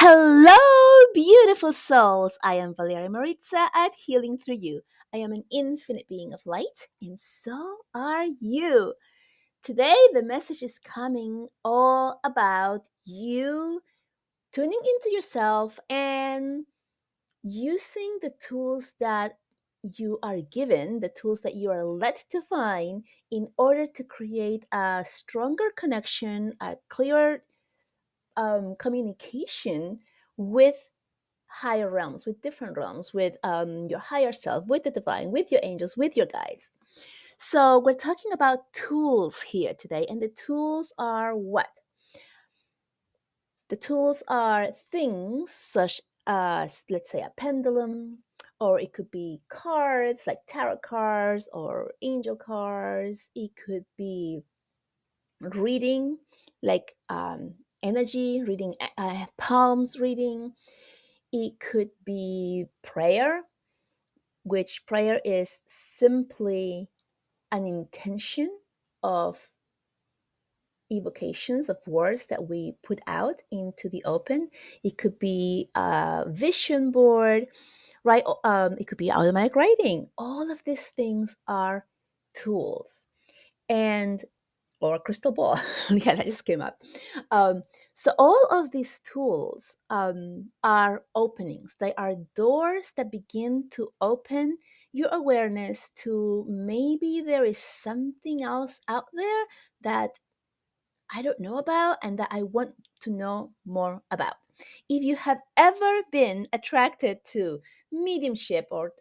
Hello, beautiful souls. I am Valeria Maritza at Healing Through You. I am an infinite being of light, and so are you. Today, the message is coming all about you tuning into yourself and using the tools that you are given, the tools that you are led to find in order to create a stronger connection, a clearer communication with higher realms, with different realms, with your higher self, with the divine, with your angels, with your guides. So, we're talking about tools here today, and the tools are what? The tools are things such as, let's say, a pendulum, or it could be cards like tarot cards or angel cards. It could be reading, like energy reading, palms reading. It could be prayer, which prayer is simply an intention of evocations of words that we put out into the open. It could be a vision board, right? It could be automatic writing. All of these things are tools. And or a crystal ball. Yeah, that just came up. Um, so all of these tools are openings. They are doors that begin to open your awareness to maybe there is something else out there that I don't know about and that I want to know more about. If you have ever been attracted to mediumship or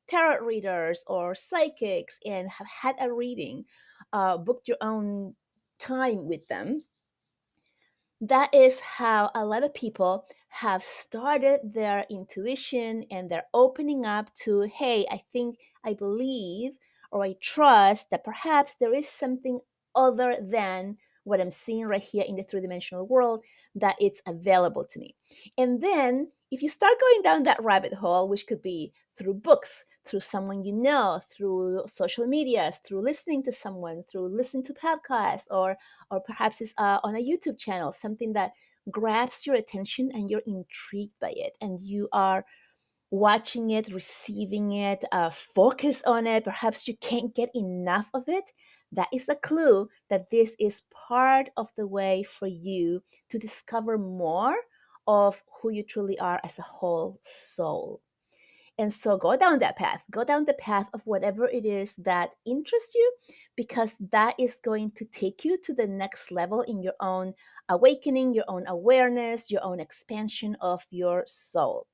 tarot readers or psychics and have had a reading, booked your own time with them, that is how a lot of people have started their intuition and they're opening up to, hey, I think, I believe, or I trust that perhaps there is something other than what I'm seeing right here in the three-dimensional world, that it's available to me. And then if you start going down that rabbit hole, which could be through books, through someone you know, through social media, through listening to someone, through listening to podcasts, or perhaps it's on a YouTube channel, something that grabs your attention and you're intrigued by it and you are watching it, receiving it, focus on it. Perhaps you can't get enough of it. That is a clue that this is part of the way for you to discover more of who you truly are as a whole soul. And so go down that path. Go down the path of whatever it is that interests you, because that is going to take you to the next level in your own awakening, your own awareness, your own expansion of your soul.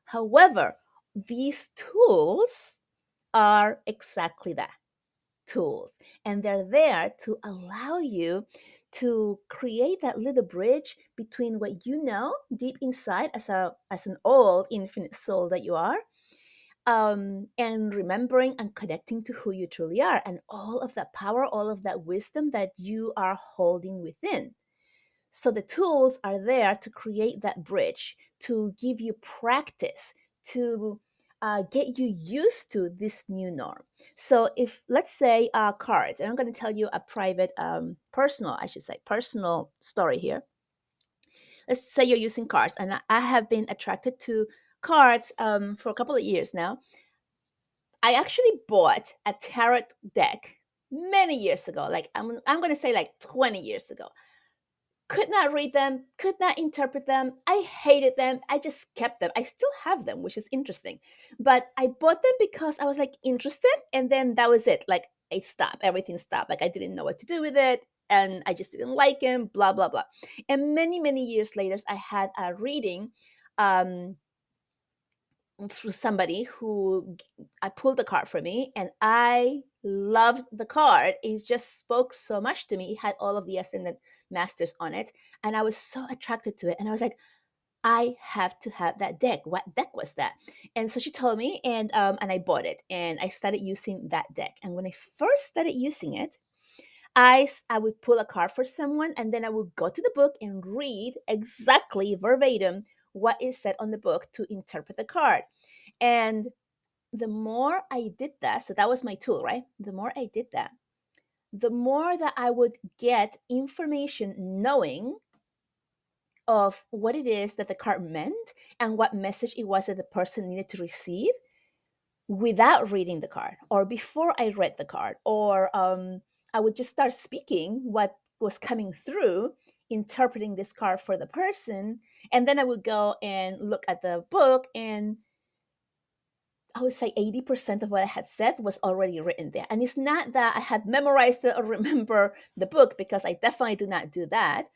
However, these tools are exactly that, tools. And they're there to allow you to create that little bridge between what you know deep inside as an old infinite soul that you are, and remembering and connecting to who you truly are and all of that power, all of that wisdom that you are holding within. So the tools are there to create that bridge, to give you practice, to get you used to this new norm. So if, let's say, cards, and I'm going to tell you a private, personal, I should say, personal story here. Let's say you're using cards, and I have been attracted to cards for a couple of years now. I actually bought a tarot deck many years ago. Like I'm going to say like 20 years ago. Could not read them, could not interpret them. I hated them. I just kept them. I still have them, which is interesting. But I bought them because I was like interested, and then that was it. Like it stopped. Everything stopped. Like I didn't know what to do with it, and I just didn't like him, blah blah blah. And many, many years later, I had a reading um through somebody who I pulled the card for me, and I loved the card. It just spoke so much to me. It had all of the ascendant masters on it, and I was so attracted to it. And I was like, I have to have that deck. What deck was that? And so she told me, and I bought it, and I started using that deck. And when I first started using it, I would pull a card for someone, and then I would go to the book and read exactly verbatim what is said on the book to interpret the card. And the more I did that, so that was my tool, right? The more I did that, the more that I would get information knowing of what it is that the card meant and what message it was that the person needed to receive without reading the card or before I read the card, or I would just start speaking what was coming through, interpreting this card for the person, and then I would go and look at the book, and I would say 80% of what I had said was already written there. And it's not that I had memorized it or remember the book, because I definitely do not do that.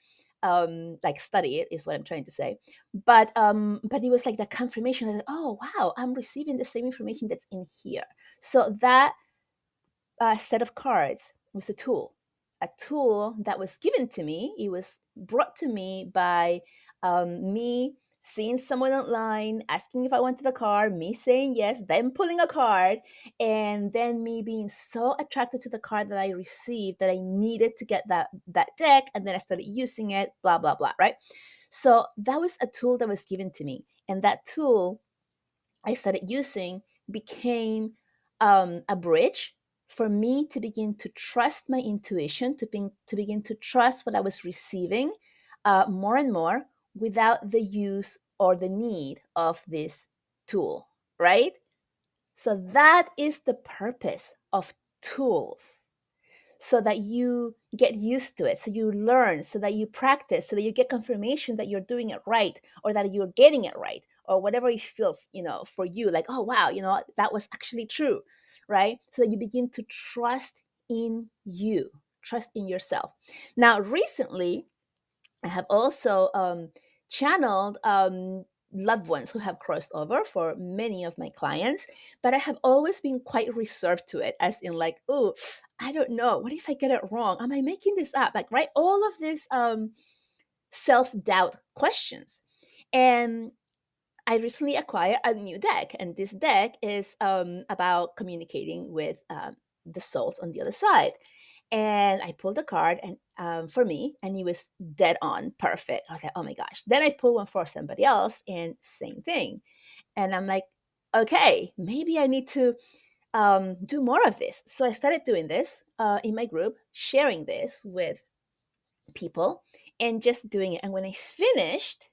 Like study it is what I'm trying to say. But it was like the confirmation that, oh wow, I'm receiving the same information that's in here. So that set of cards was a tool that was given to me. It was brought to me by me seeing someone online asking if I wanted a card, me saying yes, then pulling a card, and then me being so attracted to the card that I received that I needed to get that deck, and then I started using it, blah blah blah, right? So that was a tool that was given to me, and that tool I started using became a bridge for me to begin to trust my intuition, to begin to trust what I was receiving more and more without the use or the need of this tool, right? So that is the purpose of tools, so that you get used to it, so you learn, so that you practice, so that you get confirmation that you're doing it right, or that you're getting it right, or whatever it feels, for you, like, oh wow, that was actually true, right? So that you begin to trust in you, trust in yourself. Now recently I have also channeled loved ones who have crossed over for many of my clients, but I have always been quite reserved to it, as in, like, oh, I don't know. What if I get it wrong? Am I making this up? Like, right? All of these self doubt questions. And I recently acquired a new deck, and this deck is about communicating with the souls on the other side. And I pulled a card, and for me, and it was dead on, perfect. I was like, oh my gosh. Then I pulled one for somebody else, and same thing. And I'm like, okay, maybe I need to do more of this. So I started doing this in my group, sharing this with people, and just doing it. And when I finished,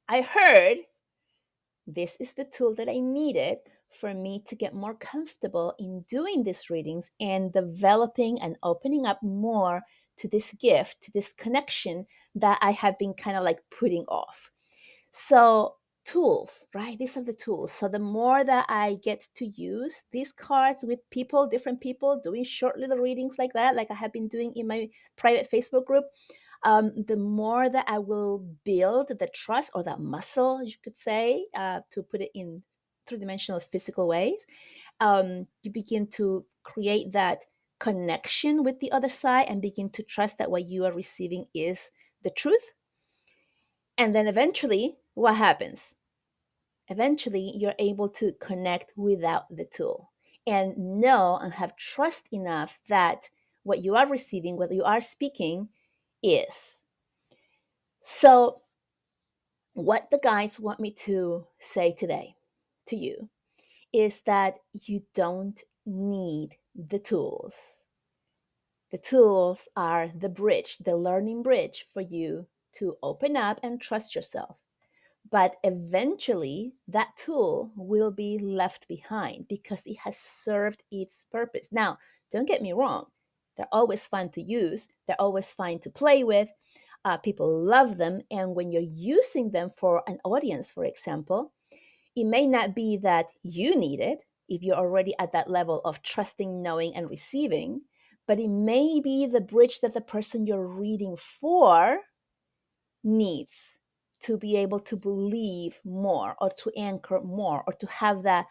I heard, this is the tool that I needed for me to get more comfortable in doing these readings and developing and opening up more to this gift, to this connection that I have been kind of like putting off. So, tools, right? These are the tools. So, the more that I get to use these cards with people, different people, doing short little readings like that, like I have been doing in my private Facebook group, the more that I will build the trust, or that muscle, you could say, to put it in three-dimensional physical ways, you begin to create that connection with the other side and begin to trust that what you are receiving is the truth. And then eventually, what happens? Eventually, you're able to connect without the tool and know and have trust enough that what you are receiving, what you are speaking, is. So, what the guides want me to say today to you is that you don't need the tools. The tools are the bridge, the learning bridge for you to open up and trust yourself. But eventually, that tool will be left behind because it has served its purpose. Now, don't get me wrong, they're always fun to use, they're always fun to play with. People love them. And when you're using them for an audience, for example, it may not be that you need it if you're already at that level of trusting, knowing, and receiving, but it may be the bridge that the person you're reading for needs to be able to believe more, or to anchor more, or to have that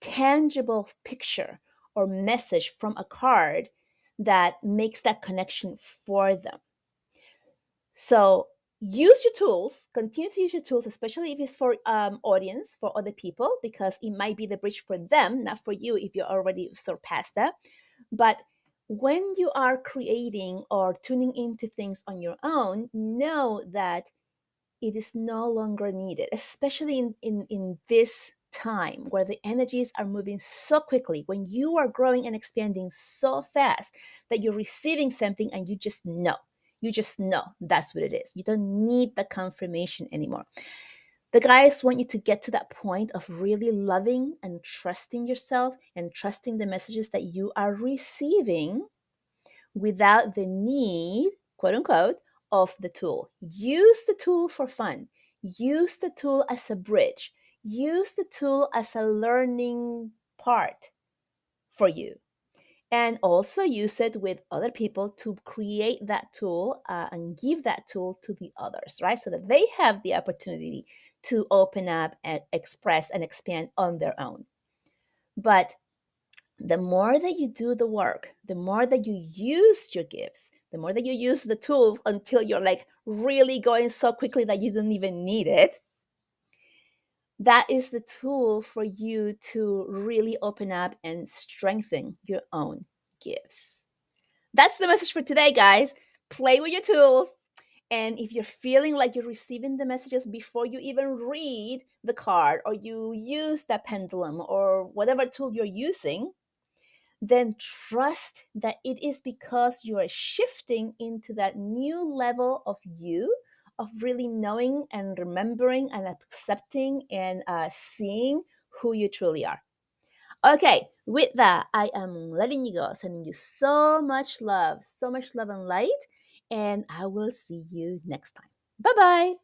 tangible picture or message from a card that makes that connection for them. So use your tools, continue to use your tools, especially if it's for audience, for other people, because it might be the bridge for them, not for you if you're already surpassed that. But when you are creating or tuning into things on your own, know that it is no longer needed, especially in this time where the energies are moving so quickly, when you are growing and expanding so fast that you're receiving something and you just know. You just know that's what it is. You don't need the confirmation anymore. The guys want you to get to that point of really loving and trusting yourself and trusting the messages that you are receiving without the need, quote unquote, of the tool. Use the tool for fun. Use the tool as a bridge. Use the tool as a learning part for you. And also use it with other people to create that tool and give that tool to the others, right? So that they have the opportunity to open up and express and expand on their own. But the more that you do the work, the more that you use your gifts, the more that you use the tools until you're like really going so quickly that you don't even need it, that is the tool for you to really open up and strengthen your own gifts. That's the message for today, guys. Play with your tools. And if you're feeling like you're receiving the messages before you even read the card or you use that pendulum or whatever tool you're using, then trust that it is because you are shifting into that new level of you, of really knowing and remembering and accepting and seeing who you truly are. Okay, with that, I am letting you go, sending you so much love and light, and I will see you next time. Bye bye.